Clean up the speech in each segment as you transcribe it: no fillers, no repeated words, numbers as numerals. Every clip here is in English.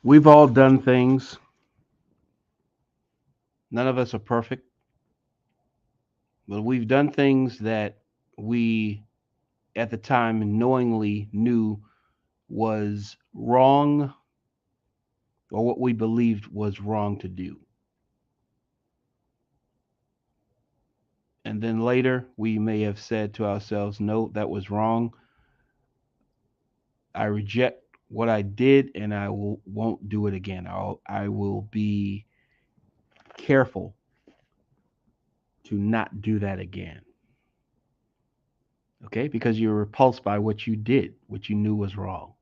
We've all done things. None of us are perfect, but we've done things that we at the time knowingly knew was wrong or what we believed was wrong to do. And then later we may have said to ourselves, no, that was wrong. I reject what I did and won't do it again. I will be careful to not do that again. Okay? Because you're repulsed by what you did, what you knew was wrong.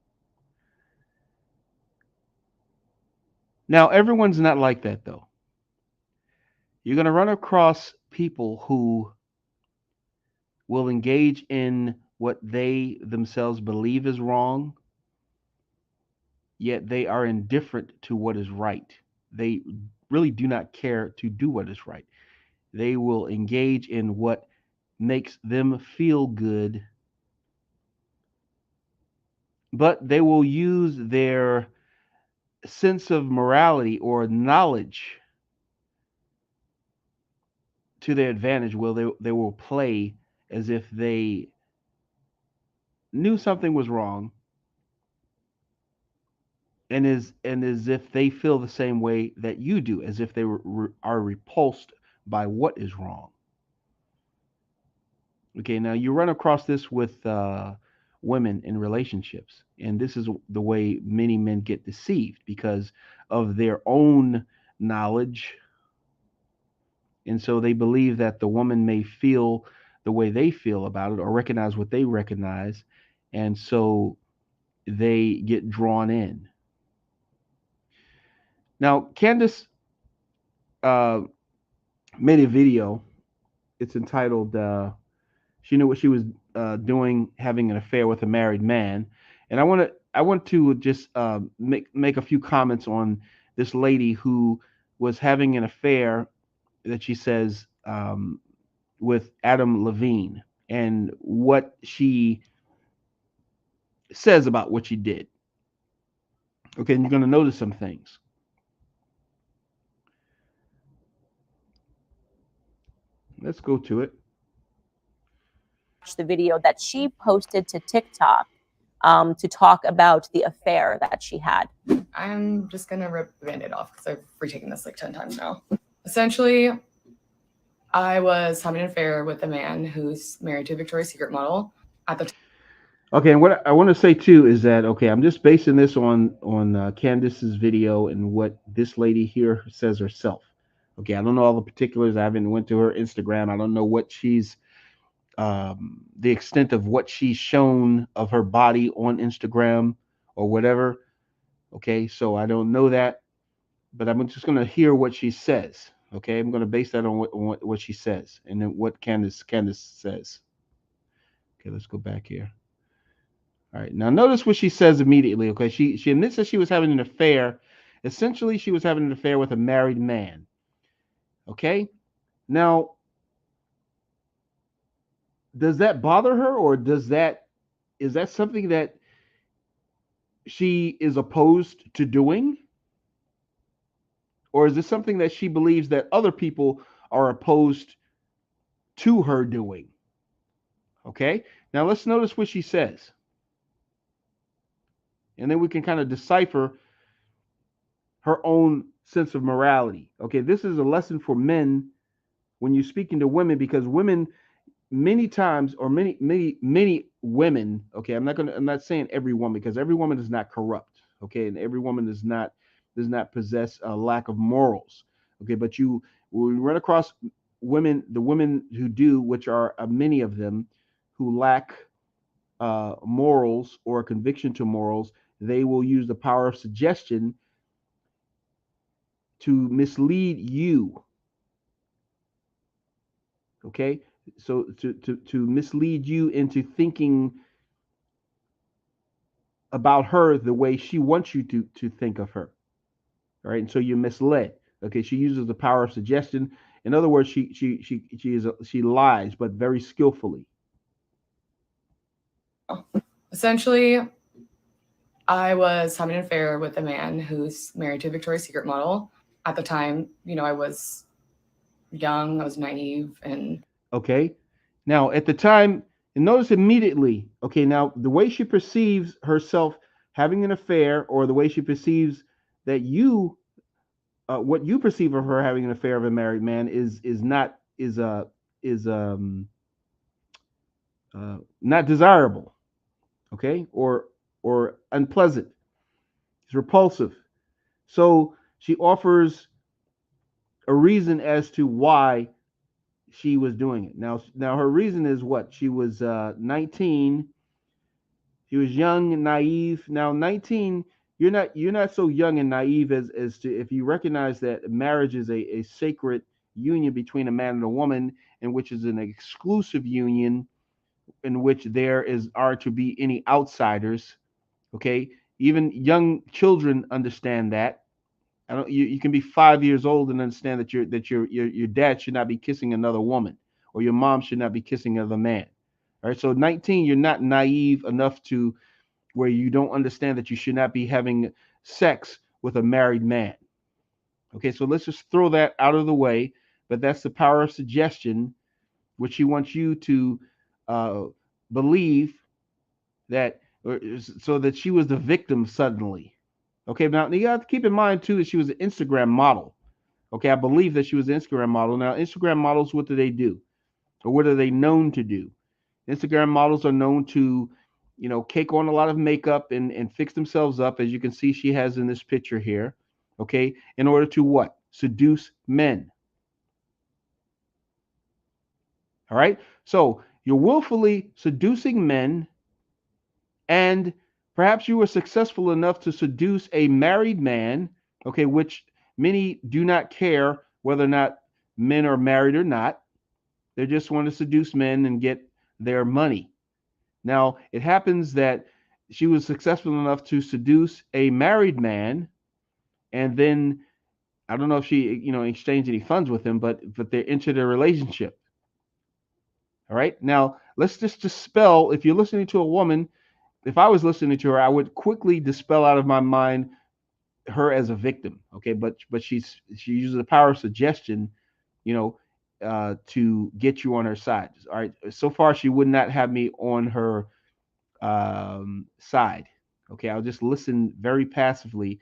Now, everyone's not like that though. You're going to run across people who will engage in what they themselves believe is wrong, yet they are indifferent to what is right. They really do not care to do what is right. They will engage in what makes them feel good, but they will use their sense of morality or knowledge to their advantage. Well, they will play as if they knew something was wrong and as if they feel the same way that you do, as if they are repulsed by what is wrong. Okay, now you run across this with women in relationships, and this is the way many men get deceived because of their own knowledge, and so they believe that the woman may feel the way they feel about it or recognize what they recognize, and so they get drawn in. Now, Candace uh, made a video. It's entitled "She Knew What She Was Doing, Having an Affair with a Married Man," and I want to just make a few comments on this lady who was having an affair that she says with Adam Levine and what she says about what she did. Okay, and you're going to notice some things. Let's go to it. The video that she posted to TikTok to talk about the affair that she had. I'm just gonna rip the band-aid off because I've retaken this like 10 times now. Essentially, I was having an affair with a man who's married to a Victoria's Secret model at the time. Okay, and what I want to say too is that okay, I'm just basing this on Candace's video and what this lady here says herself. Okay, I don't know all the particulars. I haven't went to her Instagram. I don't know what she's the extent of what she's shown of her body on Instagram or whatever. Okay, so I don't know that, but I'm just going to hear what she says. Okay, I'm going to base that on what she says and then what Candace says. Okay, let's go back here. All right. Now notice what she says immediately. Okay. She admits that she was having an affair. Essentially, she was having an affair with a married man. Okay. Now, does that bother her, or does that is that something that she is opposed to doing, or is this something that she believes that other people are opposed to her doing? Okay. Now let's notice what she says, and then we can kind of decipher her own sense of morality. Okay. This is a lesson for men when you're speaking to women because women many times or many women, okay, I'm not saying every woman because every woman is not corrupt, okay, and every woman does not possess a lack of morals, okay, but you will run across women, the women who do, which are many of them who lack morals or a conviction to morals. They will use the power of suggestion to mislead you, okay, so to mislead you into thinking about her the way she wants you to think of her. All right, and so you're misled. Okay, she uses the power of suggestion. In other words, she lies, but very skillfully. Essentially, I was having an affair with a man who's married to a Victoria's Secret model. At the time, I was young, I was naive, and Okay. Now, at the time, and notice immediately, okay, now the way she perceives herself having an affair, or the way she perceives that what you perceive of her having an affair of a married man is not is not desirable, okay, or unpleasant. It's repulsive. So she offers a reason as to why she was doing it. Now her reason is what? She was 19. She was young and naive. Now 19, you're not so young and naive as to, if you recognize that marriage is a sacred union between a man and a woman, and which is an exclusive union in which there are to be any outsiders. Okay, even young children understand that. I don't. You can be 5 years old and understand that your dad should not be kissing another woman, or your mom should not be kissing another man. All right. So 19, you're not naive enough to where you don't understand that you should not be having sex with a married man. Okay. So let's just throw that out of the way. But that's the power of suggestion, which she wants you to uh, believe that, so that she was the victim suddenly. Okay, now you have to keep in mind too that she was an Instagram model. Okay, I believe that she was an Instagram model. Now, Instagram models, what do they do? Or what are they known to do? Instagram models are known to, cake on a lot of makeup and fix themselves up, as you can see she has in this picture here. Okay, in order to what? Seduce men. All right, so you're willfully seducing men, and perhaps you were successful enough to seduce a married man, okay, which many do not care whether or not men are married or not. They just want to seduce men and get their money. Now, it happens that she was successful enough to seduce a married man, and then I don't know if she, exchanged any funds with him, but they entered a relationship. All right. Now, let's just dispel, if you're listening to a woman, if I was listening to her, I would quickly dispel out of my mind her as a victim. Okay, but she uses the power of suggestion, you know, to get you on her side. All right. So far, she would not have me on her side. Okay, I'll just listen very passively.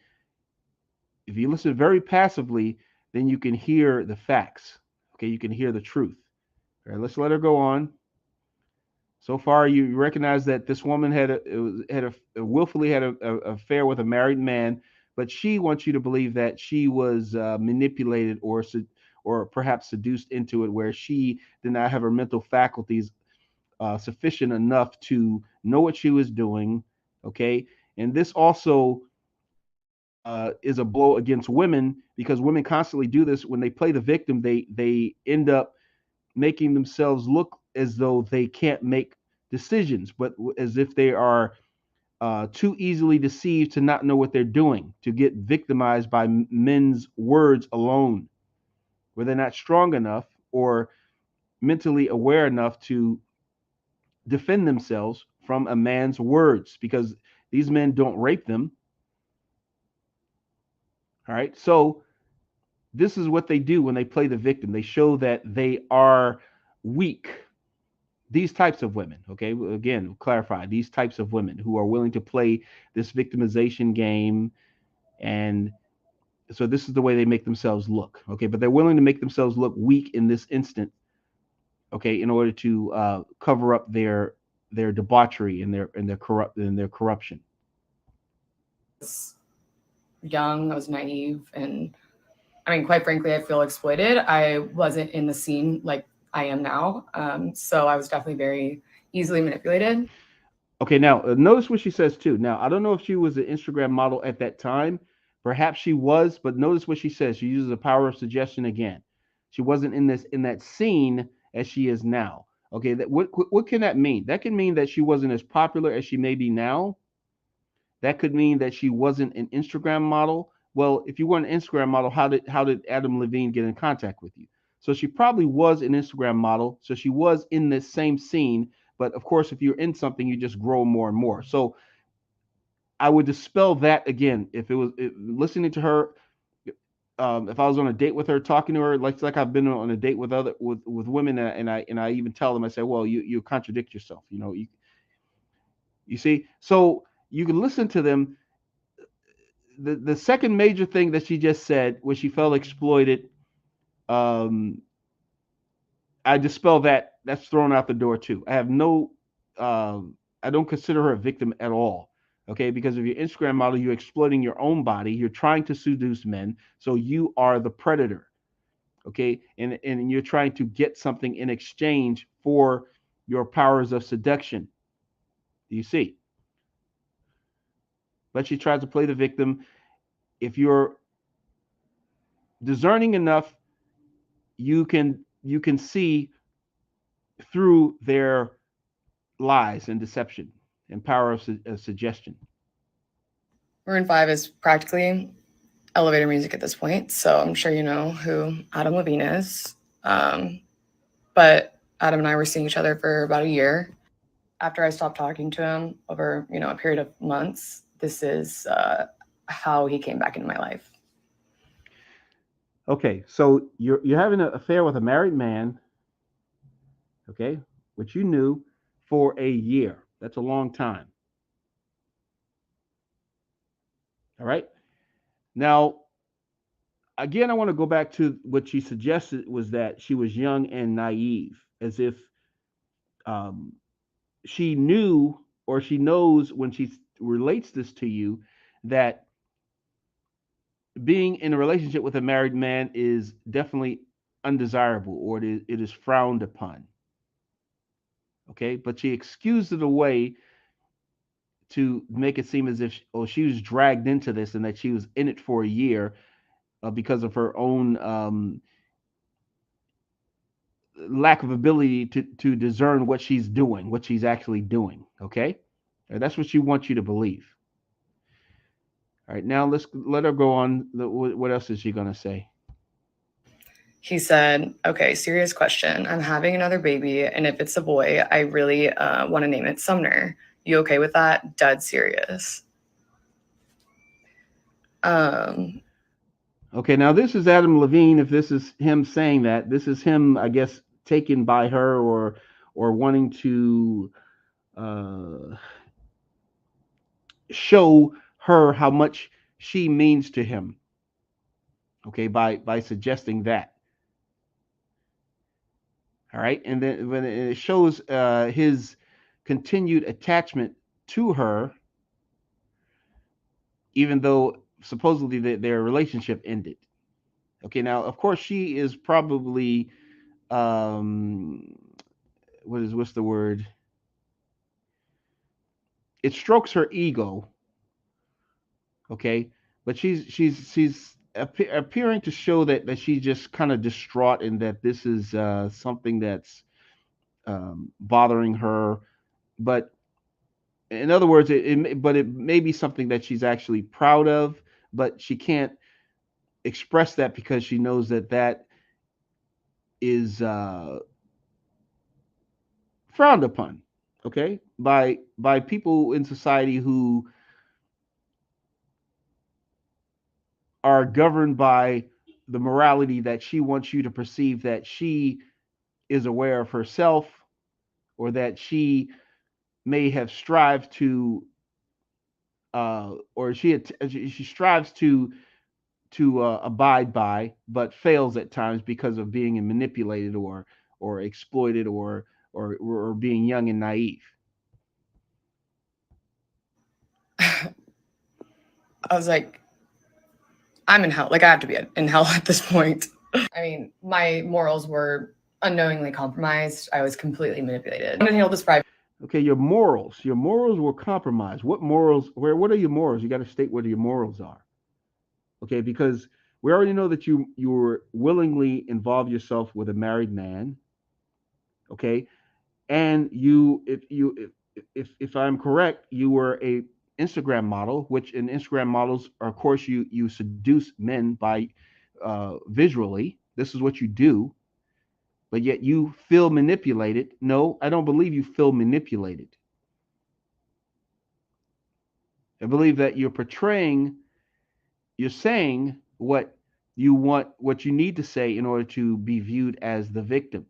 If you listen very passively, then you can hear the facts. Okay, you can hear the truth. All right, let's let her go on. So far, you recognize that this woman willfully had a affair with a married man, but she wants you to believe that she was manipulated or perhaps seduced into it, where she did not have her mental faculties sufficient enough to know what she was doing. Okay, and this also is a blow against women, because women constantly do this. When they play the victim, they end up making themselves look as though they can't make decisions, but as if they are too easily deceived to not know what they're doing, to get victimized by men's words alone, where they're not strong enough or mentally aware enough to defend themselves from a man's words, because these men don't rape them. All right. So this is what they do when they play the victim. They show that they are weak. These types of women, okay, again, clarify, these types of women who are willing to play this victimization game. And so this is the way they make themselves look, okay, but they're willing to make themselves look weak in this instant, okay, in order to cover up their debauchery and their corruption. Young, I was naive, and I mean, quite frankly, I feel exploited. I wasn't in the scene like I am now, so I was definitely very easily manipulated. Okay, now notice what she says too. Now, I don't know if she was an Instagram model at that time. Perhaps she was, but notice what she says. She uses the power of suggestion again. She wasn't in that scene as she is now. Okay, what can that mean? That can mean that she wasn't as popular as she may be now. That could mean that she wasn't an Instagram model. Well, if you weren't an Instagram model, how did Adam Levine get in contact with you? So she probably was an Instagram model. So she was in this same scene. But of course, if you're in something, you just grow more and more. So I would dispel that again if it was listening to her. If I was on a date with her, talking to her, like I've been on a date with other with women, and I even tell them, I say, well, you contradict yourself. You see, so you can listen to them. The second major thing that she just said, where she felt exploited, um, I dispel that. That's thrown out the door too. I have no, I don't consider her a victim at all. Okay, because if you're Instagram model, you're exploiting your own body. You're trying to seduce men, so you are the predator. Okay, and you're trying to get something in exchange for your powers of seduction. Do you see? But she tries to play the victim. If you're discerning enough, you can see through their lies and deception and power of suggestion. Maroon 5 is practically elevator music at this point, so I'm sure you know who Adam Levine is. But Adam and I were seeing each other for about a year. After I stopped talking to him over, a period of months, this is how he came back into my life. Okay, so you're having an affair with a married man, okay, which you knew for a year. That's a long time. All right. Now, again, I want to go back to what she suggested was that she was young and naive, as if um, she knew or she knows when she relates this to you that being in a relationship with a married man is definitely undesirable or it is frowned upon. Okay, but she excused it away to make it seem as if she was dragged into this and that she was in it for a year because of her own lack of ability to discern what she's doing, what she's actually doing. Okay, and that's what she wants you to believe. All right, now let's let her go on. What else is she gonna say? He said, okay, serious question. I'm having another baby, and if it's a boy, I really want to name it Sumner. You okay with that? Dead serious. Okay, now this is Adam Levine. If this is him saying that, this is him, I guess, taken by her or wanting to uh, show her how much she means to him. Okay, by suggesting that. All right, and then when it shows his continued attachment to her, even though supposedly their relationship ended. Okay, now of course she is probably um, what's the word? It strokes her ego. Okay, but she's appearing to show that she's just kind of distraught and that this is something that's bothering her. But in other words, but it may be something that she's actually proud of, but she can't express that because she knows that is frowned upon. Okay, by people in society who are governed by the morality that she wants you to perceive that she is aware of herself or that she may have strived to or she strives to abide by but fails at times because of being manipulated or exploited or being young and naive. I was like, I'm in hell. Like, I have to be in hell at this point. I mean, my morals were unknowingly compromised. I was completely manipulated. I'm going to handle this private. Okay, your morals were compromised. What morals? What are your morals? You got to state what your morals are. Okay, because we already know that you were willingly involve yourself with a married man. Okay, and if I'm correct, you were a Instagram model, which in Instagram models, of course, you seduce men by visually. This is what you do, but yet you feel manipulated. No, I don't believe you feel manipulated. I believe that you're saying what you want, what you need to say in order to be viewed as the victim.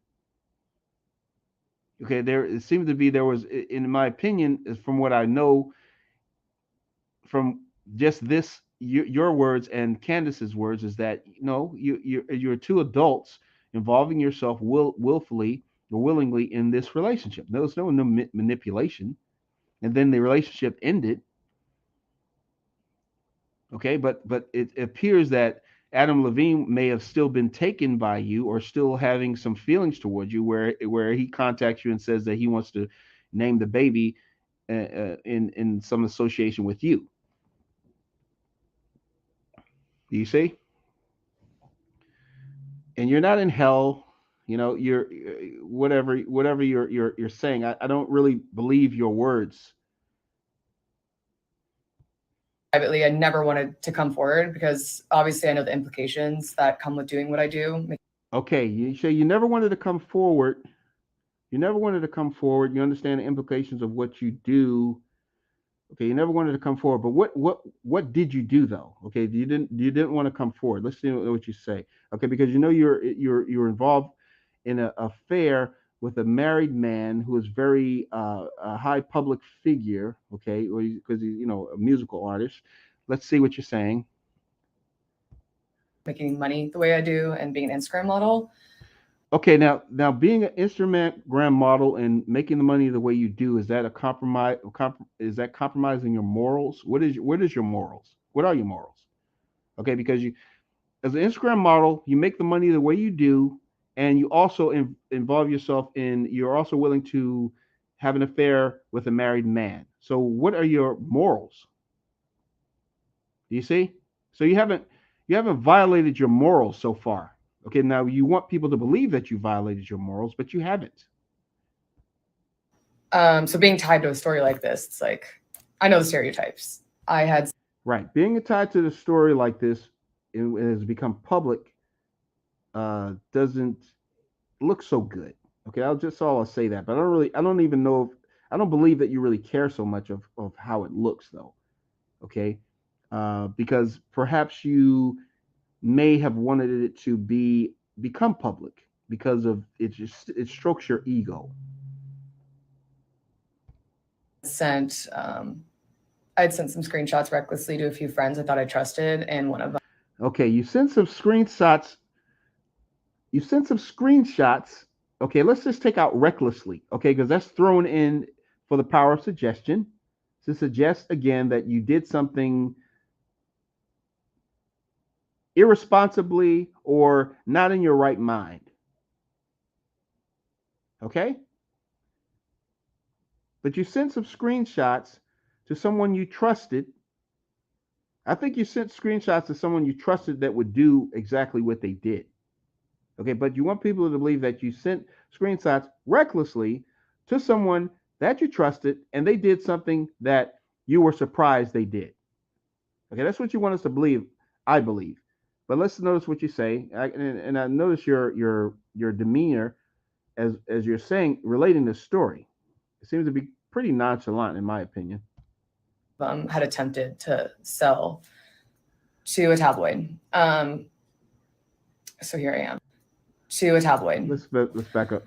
Okay, there it seemed to be there was, in my opinion, from what I know from just this your words and Candace's words, is that no, you're two adults involving yourself willfully or willingly in this relationship. There was no manipulation, and then the relationship ended. Okay, but it appears that Adam Levine may have still been taken by you or still having some feelings towards you, where he contacts you and says that he wants to name the baby in some association with you. Do you see? And you're not in hell. You know, you're whatever you're saying. I don't really believe your words. Privately, I never wanted to come forward because obviously I know the implications that come with doing what I do. Okay, you say you never wanted to come forward. You never wanted to come forward. You understand the implications of what you do. Okay, you never wanted to come forward, but what did you do though? Okay, you didn't want to come forward. Let's see what you say. Okay, because you know you're involved in an affair with a married man who is very a high public figure. Okay, because he's a musical artist. Let's see what you're saying. Making money the way I do and being an Instagram model. Okay, now being an Instagram model and making the money the way you do, is that a compromise? Is that compromising your morals? What is your morals? What are your morals? Okay, because you, as an Instagram model, you make the money the way you do, and you also involve yourself in. You're also willing to have an affair with a married man. So, what are your morals? Do you see? So you haven't violated your morals so far. Okay, now you want people to believe that you violated your morals, but you haven't. So being tied to a story like this, it's like I know the stereotypes. I had Right. Being tied to the story like this, it has become public, doesn't look so good. Okay, I'll say that. But I don't even know if, I don't believe that you really care so much of how it looks though. Okay. Because perhaps you may have wanted it to become public because of it strokes your ego. sent I had sent some screenshots recklessly to a few friends I thought I trusted, and one of them Okay, you sent some screenshots. You sent some screenshots. Okay, let's just take out recklessly. Okay, because that's thrown in for the power of suggestion to suggest again that you did something irresponsibly or not in your right mind. Okay, but you sent some screenshots to someone you trusted. I think you sent screenshots to someone you trusted that would do exactly what they did. Okay, but you want people to believe that you sent screenshots recklessly to someone that you trusted and they did something that you were surprised they did. Okay, that's what you want us to believe, I believe. But let's notice what you say. And I notice your demeanor as you're saying, relating this story. It seems to be pretty nonchalant, in my opinion. had attempted to sell to a tabloid. So here I am. To a tabloid. Let's back up.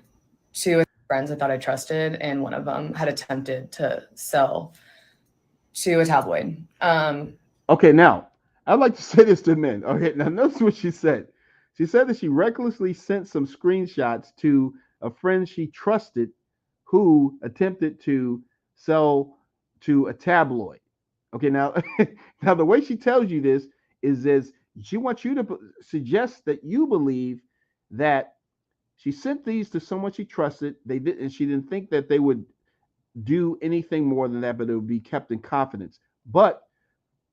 To friends I thought I trusted, and one of them had attempted to sell to a tabloid. Okay, now I'd like to say this to men. Okay, now notice what she said. She said that she recklessly sent some screenshots to a friend she trusted who attempted to sell to a tabloid. Okay, now now the way she tells you this is as she wants you to suggest that you believe that she sent these to someone she trusted. They did, and she didn't think that they would do anything more than that, but it would be kept in confidence. But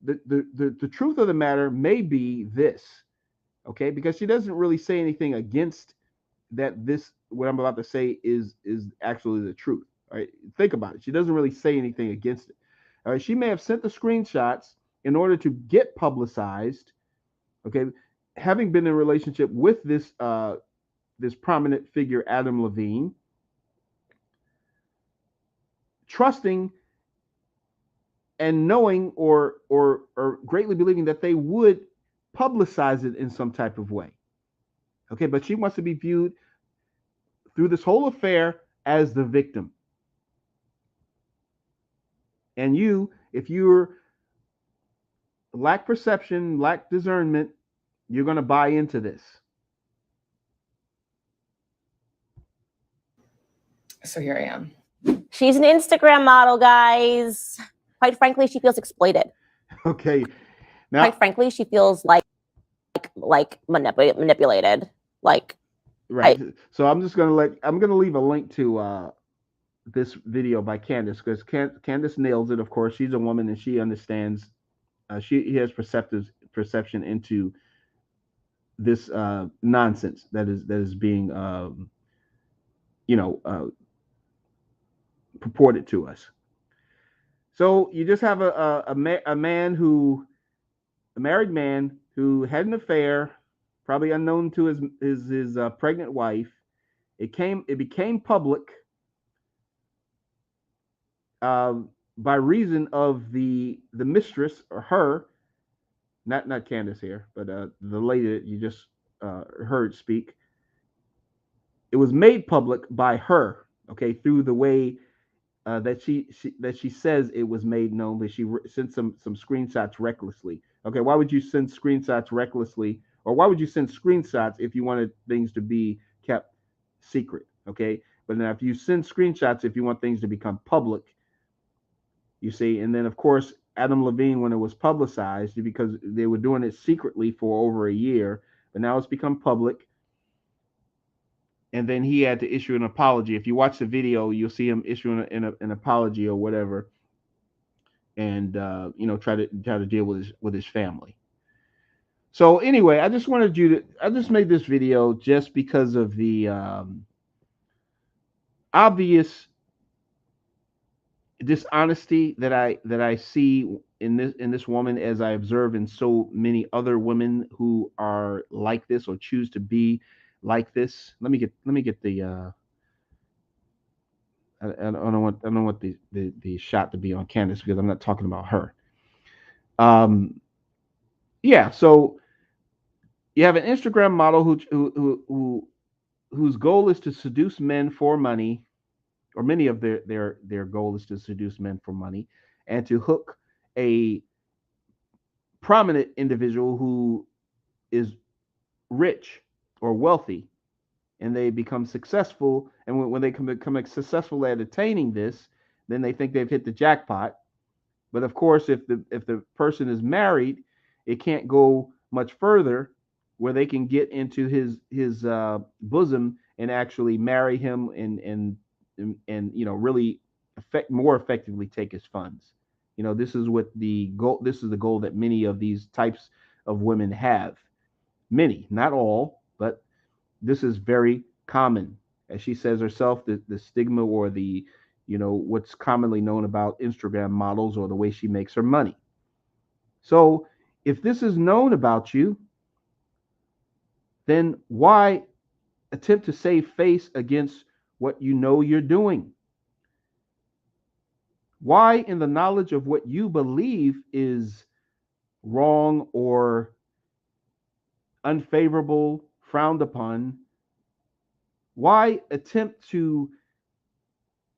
the truth of the matter may be this, okay, because she doesn't really say anything against that. This, what I'm about to say, is actually the truth. All right, think about it. She doesn't really say anything against it. All right, she may have sent the screenshots in order to get publicized. Okay, having been in a relationship with this prominent figure, Adam Levine, trusting and knowing or greatly believing that they would publicize it in some type of way. Okay, but she wants to be viewed through this whole affair as the victim. And you, if you're lack perception, lack discernment, you're going to buy into this. So here I am. She's an Instagram model, guys. Quite frankly, she feels exploited. Okay. Now, quite frankly, she feels like manipulated. Like, right. So I'm just gonna leave a link to this video by Candace, because Candace nails it. Of course, she's a woman and she understands. She has perception into this nonsense that is being you know purported to us. So you just have a man who, a married man who had an affair, probably unknown to his pregnant wife. It became public by reason of the mistress, or her, not Candace here, but the lady that you just heard speak. It was made public by her, okay, through the way that she says it was made known, but she sent some screenshots recklessly. Okay, why would you send screenshots recklessly, or why would you send screenshots if you wanted things to be kept secret? Okay, but now if you send screenshots if you want things to become public, you see, and then of course Adam Levine, when it was publicized, because they were doing it secretly for over a year, but now it's become public. And then he had to issue an apology. If you watch the video, you'll see him issuing an apology or whatever, and try to deal with his family. So anyway, I just made this video just because of the obvious dishonesty that I see in this woman, as I observe in so many other women who are like this or choose to be like this. Let me get the I don't want the shot to be on Candace, because I'm not talking about her. Yeah, so you have an Instagram model whose goal is to seduce men for money, or many of their goal is to seduce men for money, and to hook a prominent individual who is rich or wealthy, and they become successful. And when they become successful at attaining this, then they think they've hit the jackpot. But of course, if the person is married, it can't go much further, where they can get into his bosom and actually marry him, and really more effectively take his funds. This is what the goal. This is the goal that many of these types of women have. Many, not all, but this is very common. As she says herself, the stigma, or the what's commonly known about Instagram models, or the way she makes her money. So if this is known about you, then why attempt to save face against what you know you're doing? Why, in the knowledge of what you believe is wrong or unfavorable, frowned upon, why attempt to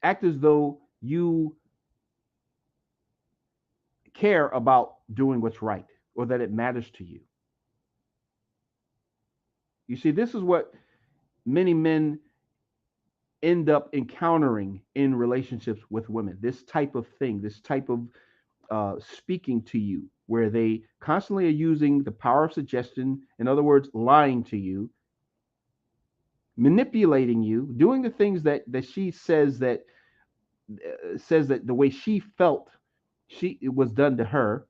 act as though you care about doing what's right, or that it matters to you? You see, this is what many men end up encountering in relationships with women. This type of thing, this type of speaking to you, where they constantly are using the power of suggestion, in other words, lying to you, manipulating you, doing the things that she says that the way she felt it was done to her.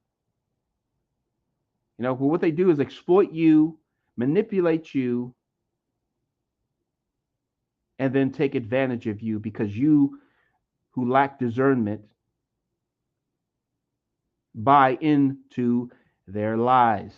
What they do is exploit you, manipulate you, and then take advantage of you, because you, who lack discernment, buy into their lies.